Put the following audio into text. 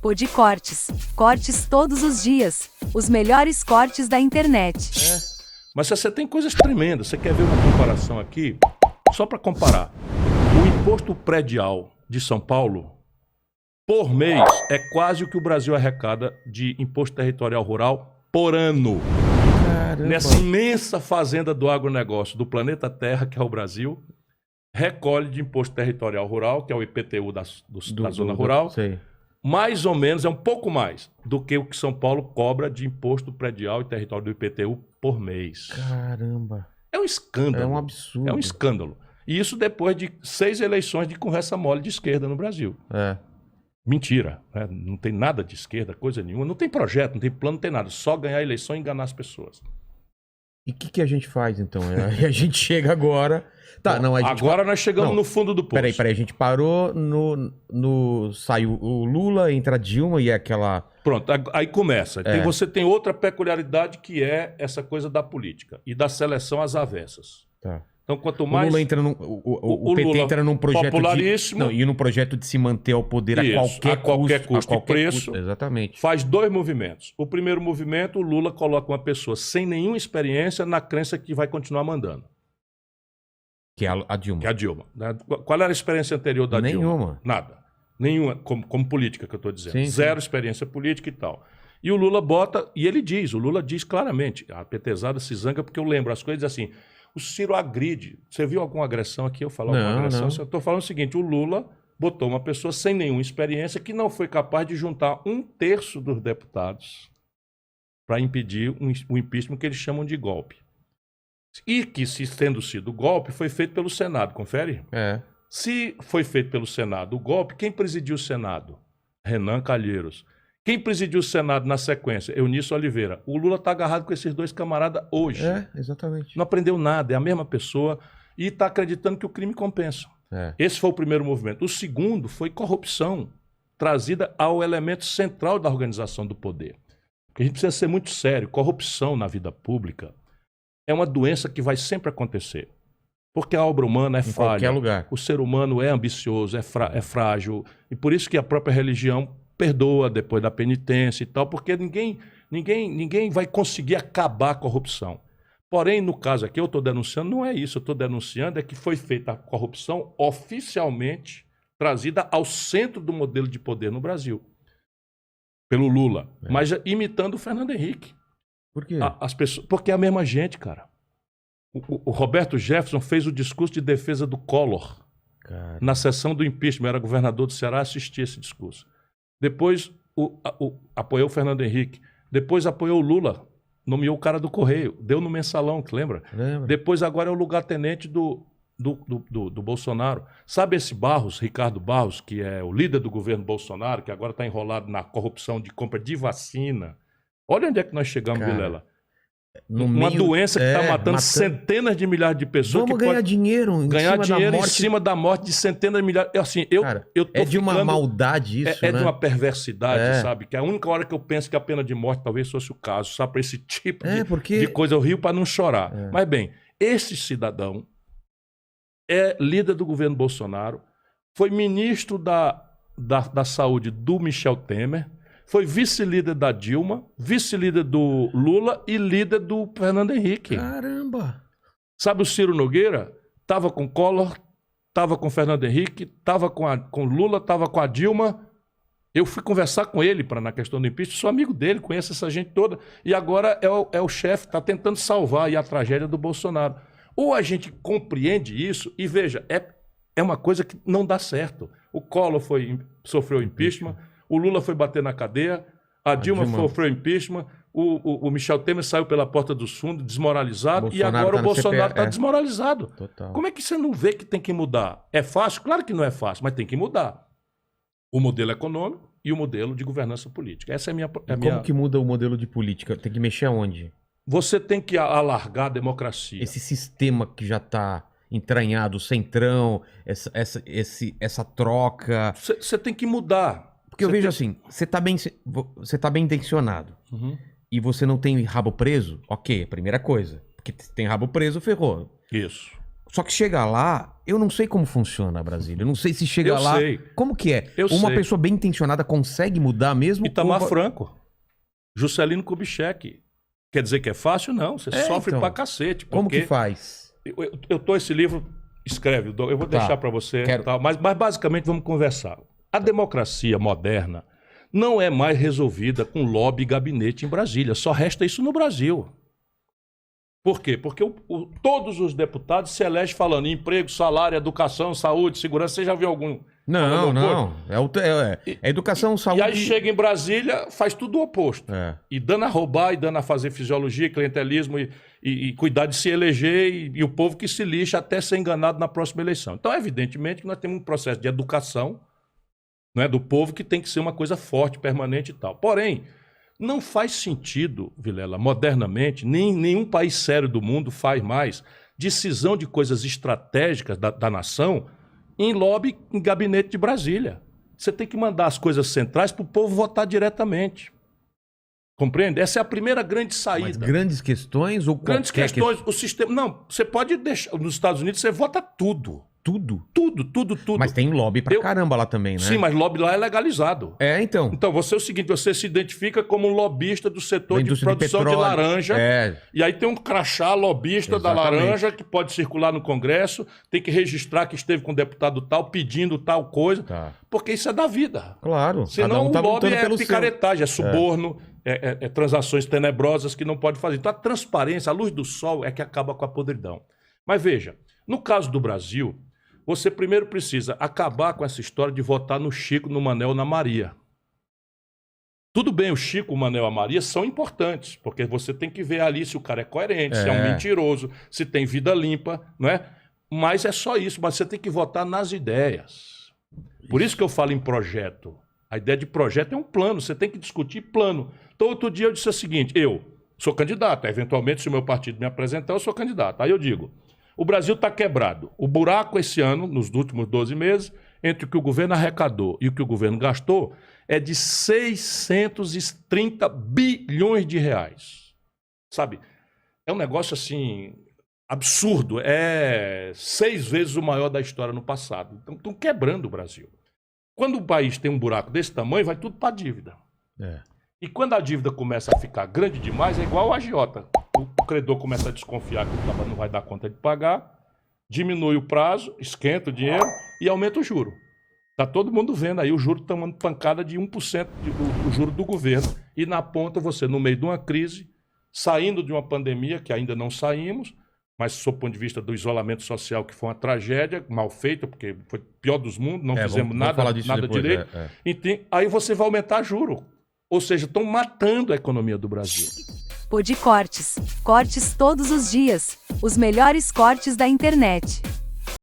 Podcortes. Cortes todos os dias. Os melhores cortes da internet. Mas você tem coisas tremendas. Você quer ver uma comparação aqui? Só para comparar. O imposto predial de São Paulo, por mês, é quase o que o Brasil arrecada de imposto territorial rural por ano. Caramba. Nessa imensa fazenda do agronegócio do planeta Terra, que é o Brasil, recolhe de imposto territorial rural, que é o IPTU da zona rural, sei. mais ou menos, é um pouco mais do que o que São Paulo cobra de imposto predial e território do IPTU por mês. Caramba. É um escândalo. É um absurdo. É um escândalo. E isso depois de 6 eleições de conversa mole de esquerda no Brasil. É. Mentira, né? Não tem nada de esquerda, coisa nenhuma. Não tem projeto, não tem plano, não tem nada. Só ganhar a eleição e enganar as pessoas. E o que a gente faz, então? A gente chega agora... Tá, Bom, não, a gente agora nós chegamos no fundo do poço. Peraí, a gente parou saiu o Lula, entra a Dilma e é aquela... Pronto, aí começa. Você tem outra peculiaridade que é essa coisa da política e da seleção às avessas. Tá. Então, quanto mais... O Lula entra o PT Lula entra num projeto popularíssimo. e num projeto de se manter ao poder Isso, a qualquer custo e preço. Exatamente. Faz 2 movimentos. O primeiro movimento, o Lula coloca uma pessoa sem nenhuma experiência na crença que vai continuar mandando. Que é a Dilma. Que é a Dilma. Qual era a experiência anterior da Dilma? Nenhuma. Nada. Nenhuma, como política que eu estou dizendo. Sim, Zero experiência política e tal. E o Lula bota, e o Lula diz claramente, a petezada se zanga porque eu lembro as coisas assim, o Ciro agride. Você viu alguma agressão aqui? Eu falo alguma agressão? Não. Eu estou falando o seguinte, o Lula botou uma pessoa sem nenhuma experiência que não foi capaz de juntar 1/3 dos deputados para impedir o impeachment que eles chamam de golpe. E que, se tendo sido golpe, foi feito pelo Senado. Confere? É. Se foi feito pelo Senado o golpe, quem presidiu o Senado? Renan Calheiros. Quem presidiu o Senado na sequência? Eunício Oliveira. O Lula está agarrado com esses 2 camaradas hoje. É, exatamente. Não aprendeu nada, é a mesma pessoa e está acreditando que o crime compensa. É. Esse foi o primeiro movimento. O segundo foi corrupção, trazida ao elemento central da organização do poder. Porque a gente precisa ser muito sério. Corrupção na vida pública é uma doença que vai sempre acontecer. Porque a obra humana é falha. Em qualquer lugar. O ser humano é ambicioso, é frágil. E por isso que a própria religião perdoa depois da penitência e tal, porque ninguém vai conseguir acabar a corrupção. Porém, no caso aqui, eu estou denunciando, não é isso. Eu estou denunciando é que foi feita a corrupção oficialmente trazida ao centro do modelo de poder no Brasil. Pelo Lula. Mas imitando o Fernando Henrique. Por quê? As pessoas, porque é a mesma gente, cara. O Roberto Jefferson fez o discurso de defesa do Collor. Cara. Na sessão do impeachment, era governador do Ceará, assistia esse discurso. Depois apoiou o Fernando Henrique. Depois apoiou o Lula, nomeou o cara do Correio, deu no Mensalão, que lembra? Lembra. Depois agora é o lugar-tenente do Bolsonaro. Sabe esse Barros, Ricardo Barros, que é o líder do governo Bolsonaro, que agora está enrolado na corrupção de compra de vacina? Olha onde é que nós chegamos, Cara, Vilela. Uma doença que está matando centenas de milhares de pessoas. Vamos ganhar dinheiro em cima da morte de centenas de milhares. Assim, eu tô de uma maldade isso, né? De uma perversidade, sabe? Que a única hora que eu penso que a pena de morte talvez fosse o caso, sabe? Para esse tipo de coisa, eu rio para não chorar. Mas bem, esse cidadão é líder do governo Bolsonaro, foi ministro da Saúde do Michel Temer, foi vice-líder da Dilma, vice-líder do Lula e líder do Fernando Henrique. Caramba! Sabe o Ciro Nogueira? Estava com Collor, estava com Fernando Henrique, estava com Lula, estava com a Dilma. Eu fui conversar com ele na questão do impeachment, sou amigo dele, conheço essa gente toda. E agora é o chefe, está tentando salvar aí a tragédia do Bolsonaro. Ou a gente compreende isso e veja, é uma coisa que não dá certo. O Collor sofreu impeachment, o Lula foi bater na cadeia, a Dilma sofreu impeachment, o Michel Temer saiu pela porta dos fundos, desmoralizado, e agora o Bolsonaro está desmoralizado. Total. Como é que você não vê que tem que mudar? É fácil? Claro que não é fácil, mas tem que mudar. O modelo econômico e o modelo de governança política. Essa é a minha... Como que muda o modelo de política? Tem que mexer aonde? Você tem que alargar a democracia. Esse sistema que já está entranhado, o centrão, essa troca... Você tem que mudar. Porque eu vejo assim, você tá bem intencionado e você não tem rabo preso, ok, primeira coisa. Porque se tem rabo preso, ferrou. Isso. Só que chega lá, eu não sei como funciona Brasília. Eu não sei se chega Eu lá. sei. Como que é? Eu Uma sei. pessoa bem intencionada consegue mudar mesmo? Itamar Ou- Franco, Juscelino Kubitschek. Quer dizer que é fácil? Não. Você sofre então. pra cacete. Como porque que faz? eu tô esse livro, escreve, eu vou Tá. deixar pra você, Quero. tal, mas basicamente vamos conversar. A democracia moderna não é mais resolvida com lobby e gabinete em Brasília. Só resta isso no Brasil. Por quê? Porque todos os deputados se elegem falando em emprego, salário, educação, saúde, segurança. Você já viu algum? Não, falando não. É educação, saúde. E aí chega em Brasília, faz tudo o oposto. É. E dando a roubar, e dando a fazer fisiologia, clientelismo, e cuidar de se eleger, e o povo que se lixa até ser enganado na próxima eleição. Então, evidentemente, que nós temos um processo de educação, né, do povo que tem que ser uma coisa forte, permanente e tal. Porém, não faz sentido, Vilela, modernamente, nenhum país sério do mundo faz mais decisão de coisas estratégicas da nação em lobby, em gabinete de Brasília. Você tem que mandar as coisas centrais para o povo votar diretamente. Compreende? Essa é a primeira grande Mas saída. grandes questões ou Grandes qualquer questões, o sistema... Não, você pode deixar... Nos Estados Unidos você vota tudo. Tudo. Tudo. Mas tem lobby pra caramba lá também, né? Sim, mas lobby lá é legalizado. É, então. Então, você é o seguinte, você se identifica como um lobista do setor Da de indústria de produção de petróleo. laranja. É. E aí tem um crachá lobista da Exatamente. laranja que pode circular no Congresso, tem que registrar que esteve com o deputado tal, pedindo tal coisa, Tá. porque isso é da vida. Claro. Senão Cada um tá o lobby lutando é pelo seu. picaretagem, é suborno, é transações tenebrosas que não pode fazer. Então a transparência, a luz do sol é que acaba com a podridão. Mas veja, no caso do Brasil, você primeiro precisa acabar com essa história de votar no Chico, no Manel, na Maria. Tudo bem, o Chico, o Manel e a Maria são importantes, porque você tem que ver ali se o cara é coerente, se é um mentiroso, se tem vida limpa, não é? Mas é só isso, mas você tem que votar nas ideias. Por isso que eu falo em projeto. A ideia de projeto é um plano, você tem que discutir plano. Então, outro dia eu disse o seguinte, eu sou candidato, eventualmente, se o meu partido me apresentar, eu sou candidato. Aí eu digo, o Brasil está quebrado. O buraco esse ano, nos últimos 12 meses, entre o que o governo arrecadou e o que o governo gastou, é de 630 bilhões de reais. Sabe? É um negócio assim, absurdo. É 6 vezes o maior da história no passado. Então, estão quebrando o Brasil. Quando o país tem um buraco desse tamanho, vai tudo para a dívida. É. E quando a dívida começa a ficar grande demais, é igual o agiota. O credor começa a desconfiar que o cara não vai dar conta de pagar, diminui o prazo, esquenta o dinheiro e aumenta o juro. Está todo mundo vendo aí o juro tomando pancada de 1% do juro do governo. E na ponta você, no meio de uma crise, saindo de uma pandemia, que ainda não saímos, mas sob o ponto de vista do isolamento social, que foi uma tragédia, mal feita, porque foi o pior dos mundos, não fizemos vamos nada, falar disso nada depois, direito. Então, aí você vai aumentar juro. Ou seja, estão matando a economia do Brasil. Pod Cortes. Cortes todos os dias. Os melhores cortes da internet.